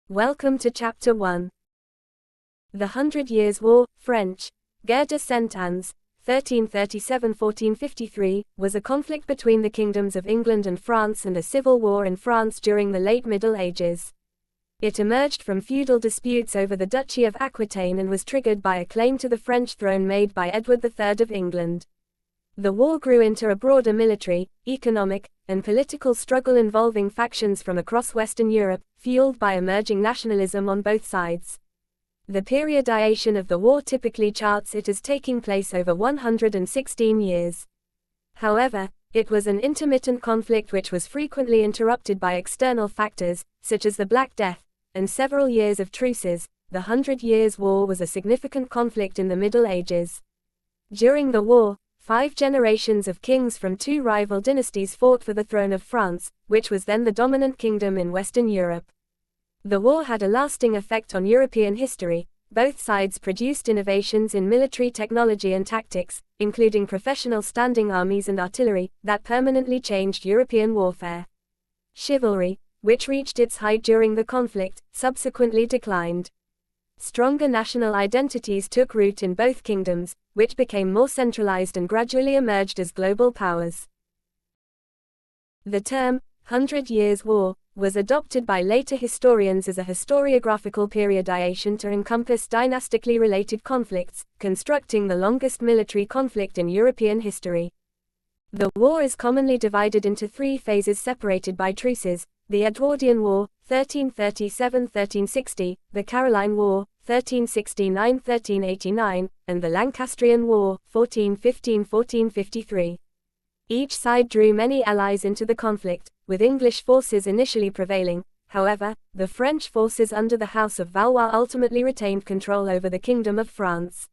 Welcome to Chapter 1. The 100 Years' War, French, Guerre de Cent Ans, 1337–1453, was a conflict between the kingdoms of England and France and a civil war in France during the late Middle Ages. It emerged from feudal disputes over the Duchy of Aquitaine and was triggered by a claim to the French throne made by Edward III of England. The war grew into a broader military, economic, and political struggle involving factions from across Western Europe, fueled by emerging nationalism on both sides. The periodization of the war typically charts it as taking place over 116 years. However, it was an intermittent conflict which was frequently interrupted by external factors, such as the Black Death, and several years of truces. The 100 Years' War was a significant conflict in the Middle Ages. During the war, 5 generations of kings from 2 rival dynasties fought for the throne of France, which was then the dominant kingdom in Western Europe. The war had a lasting effect on European history. Both sides produced innovations in military technology and tactics, including professional standing armies and artillery, that permanently changed European warfare. Chivalry, which reached its height during the conflict, subsequently declined. Stronger national identities took root in both kingdoms, which became more centralized and gradually emerged as global powers. The term, 100 Years' War, was adopted by later historians as a historiographical periodization to encompass dynastically related conflicts, constructing the longest military conflict in European history. The war is commonly divided into 3 phases separated by truces: the Edwardian War, 1337–1360, the Caroline War, 1369–1389, and the Lancastrian War, 1415–1453. Each side drew many allies into the conflict, with English forces initially prevailing. However, the French forces under the House of Valois ultimately retained control over the Kingdom of France.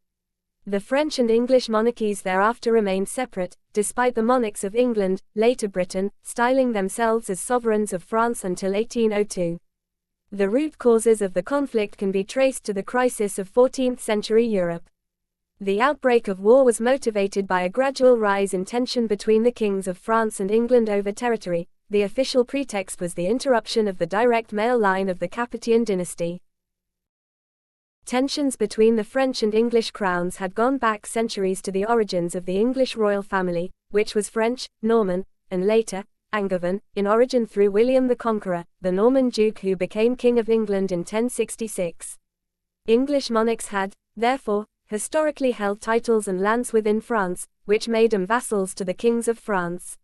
The French and English monarchies thereafter remained separate, despite the monarchs of England, later Britain, styling themselves as sovereigns of France until 1802. The root causes of the conflict can be traced to the crisis of 14th-century Europe. The outbreak of war was motivated by a gradual rise in tension between the kings of France and England over territory. The official pretext was the interruption of the direct male line of the Capetian dynasty. Tensions between the French and English crowns had gone back centuries to the origins of the English royal family, which was French, Norman, and later, Angevin, in origin through William the Conqueror, the Norman duke who became King of England in 1066. English monarchs had, therefore, historically held titles and lands within France, which made them vassals to the kings of France.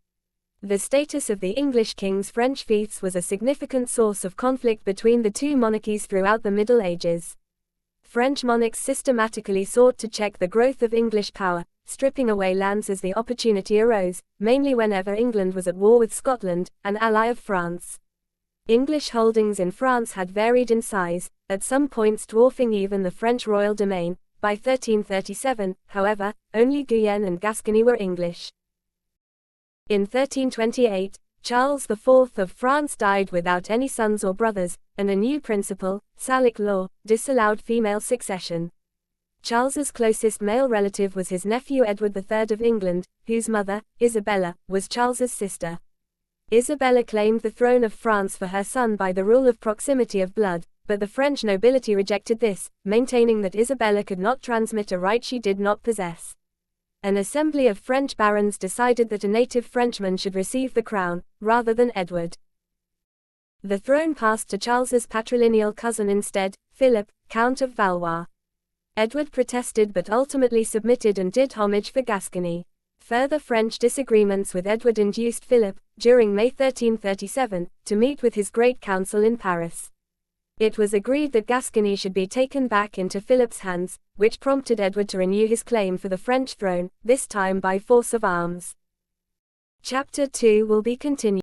The status of the English king's French fiefs was a significant source of conflict between the 2 monarchies throughout the Middle Ages. French monarchs systematically sought to check the growth of English power, stripping away lands as the opportunity arose, mainly whenever England was at war with Scotland, an ally of France. English holdings in France had varied in size, at some points dwarfing even the French royal domain. By 1337, however, only Guyenne and Gascony were English. In 1328, Charles IV of France died without any sons or brothers, and a new principle, Salic law, disallowed female succession. Charles's closest male relative was his nephew Edward III of England, whose mother, Isabella, was Charles's sister. Isabella claimed the throne of France for her son by the rule of proximity of blood, but the French nobility rejected this, maintaining that Isabella could not transmit a right she did not possess. An assembly of French barons decided that a native Frenchman should receive the crown, rather than Edward. The throne passed to Charles's patrilineal cousin instead, Philip, Count of Valois. Edward protested but ultimately submitted and did homage for Gascony. Further French disagreements with Edward induced Philip, during May 1337, to meet with his Great Council in Paris. It was agreed that Gascony should be taken back into Philip's hands, which prompted Edward to renew his claim for the French throne, this time by force of arms. Chapter 2 will be continued.